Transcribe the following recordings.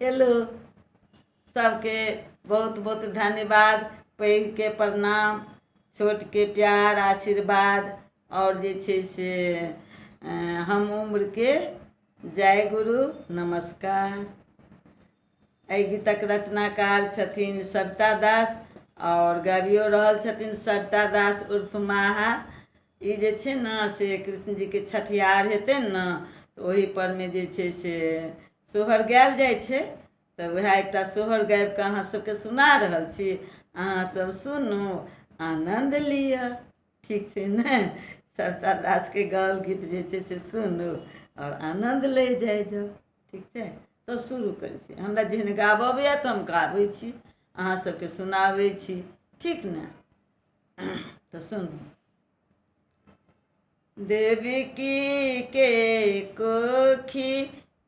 Hello सबके बहुत बहुत धन्यवाद। पैघ के प्रणाम, छोट के प्यार आशीर्वाद और जे छे से हम उम्र के जय गुरु नमस्कार। एहि गीतक रचनाकार छथिन सविता दास और गाबियो रहल छथिन सविता दास उर्फ माहा। ई जे छै ने से कृष्ण जी के छठियार हेतै ने तऽ ओही पर में जे छै से सोहर गायल जाइ छै। तऽ वएह एकटा सोहर गाबि कऽ अहाँ सबके सुना रहल छी। अहाँ सब सुनू, आनंद लिअ। ठीक छै ने? सविता दास के गाओल गीत जे छै से सुनू और आनंद ले जाइ जाउ। ठीक छै? तो शुरू करै छी। हमरा जेहन गाबऽ अबैया तऽ हम गाबै छी, अहाँ सबके सुनाबै छी। ठीक ने? तो सुनू। देवकी के कोखी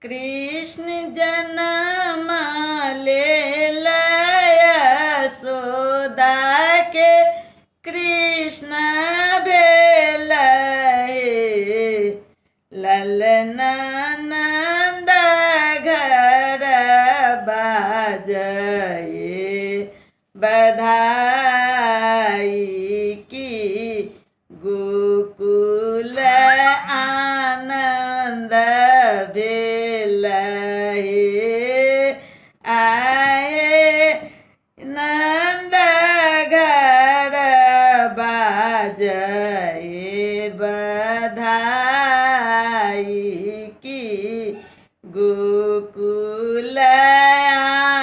कृष्ण जन्म लेला, यशोदा के कृष्ण भेल हे। ललना नंद घर बाजए बधाई की, गोकुल आनंद भेल हे। आए नंद घर बाजए बधाई की, गोकुल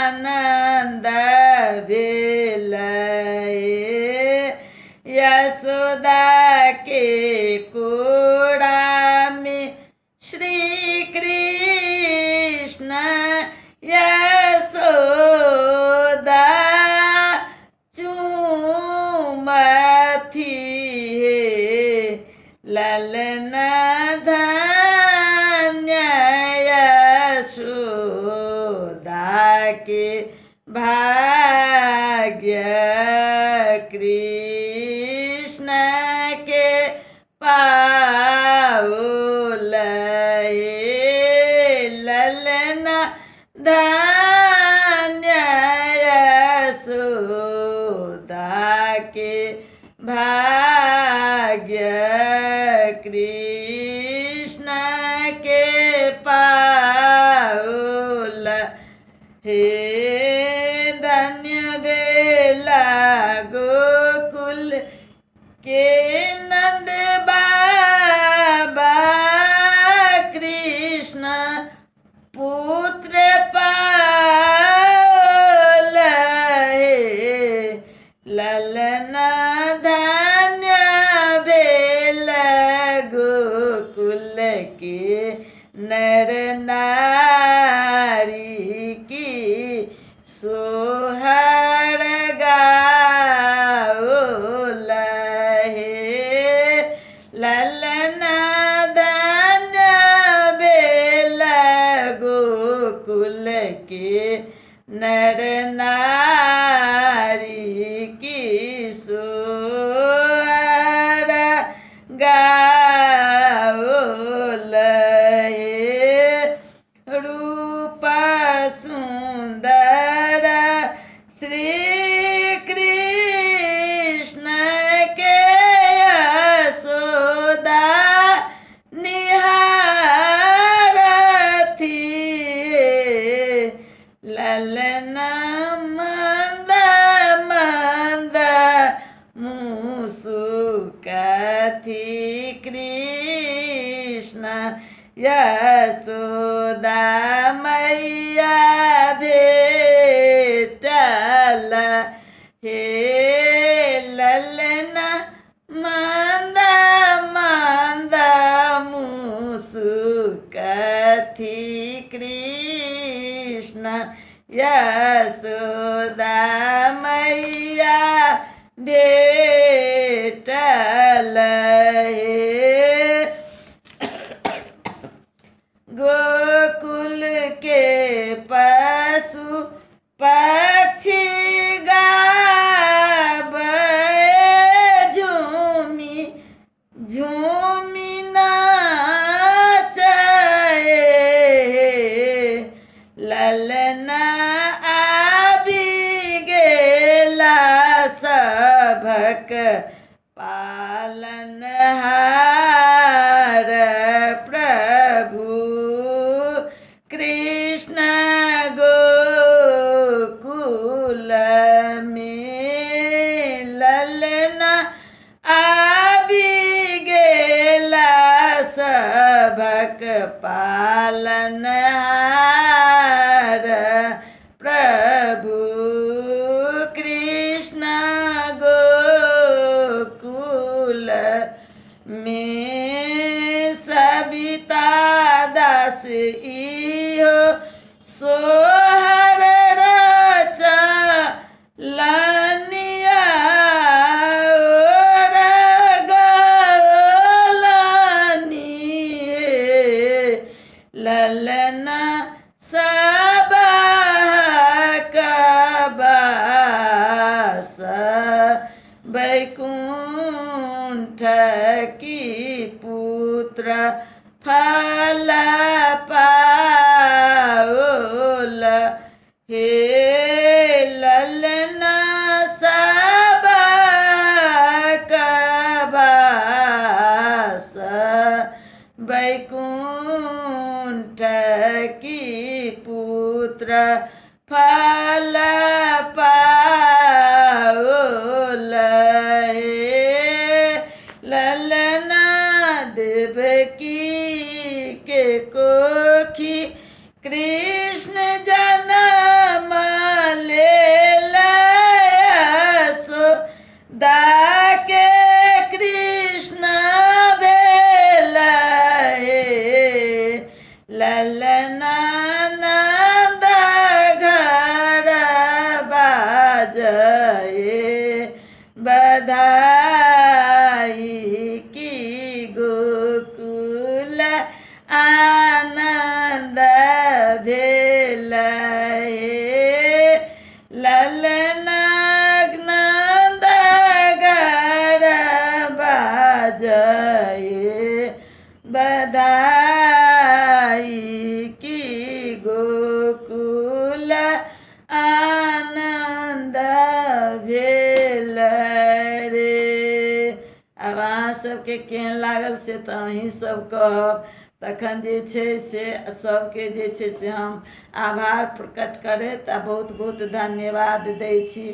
आनंद भेल हे। यशोदा के कोड़ा में श्री कृष्ण, यशोदा चूमथी हे। ललना धन्य यशोदा के भाग्य, कृष्ण के पाओल हे। ललना धन्य यशोदा के भाग्य, कृष्ण के पाओल हे। धन्य भेला गोकुल के नंद बाबा, कृष्ण पुत्र पाओल हे। ललना धन्य भेल गोकुल के नर नारी की, सोहर गाओल हे। ललना धन्य भेल गोकुल के नर नारी की, सोहर गाओल हे। रूप सुंदर श्री कृष्ण के यशोदा निहारथी हे। ललना मंद मंद मुसुकथी, कृष्ण यशोदा मैया भेटल हे। ललना मंद मंद मुसुकथी, कृष्ण यशोदा मैया भेटल हे। गोकुल के पशु पक्षी गाबै, झूमी झूमी नाचए। ललना आबि गेला सभक पालनहार प्रभु कृष्ण गोकुल में ललना आबि गेला सभक पालनहार प्रभु कृष्ण गोकुल में सविता दास इहो सोहर रचलनिया ओर गौलनी ललना सबहक बास वैकुंठ की पुत्र फल पाओल हे ललना सबहक बास वैकुंठ की पुत्र फल पाओल हे ललना देवकी के कोखी कृष्ण जन्म लेला यशोदा के कृष्ण भेला हे ललना नंद घर बाजए बधाई की गोकुल आनंद भेल हे ललना नंद घर बाजए बधाई की गोकुल आनंद भेल रे। अब अहाँ सबके केहन लागल से तऽ अहीं सब कहब। तखन जे छै से सबके जे छै से हम आभार प्रकट करैत आ बहुत बहुत धन्यवाद दै छी।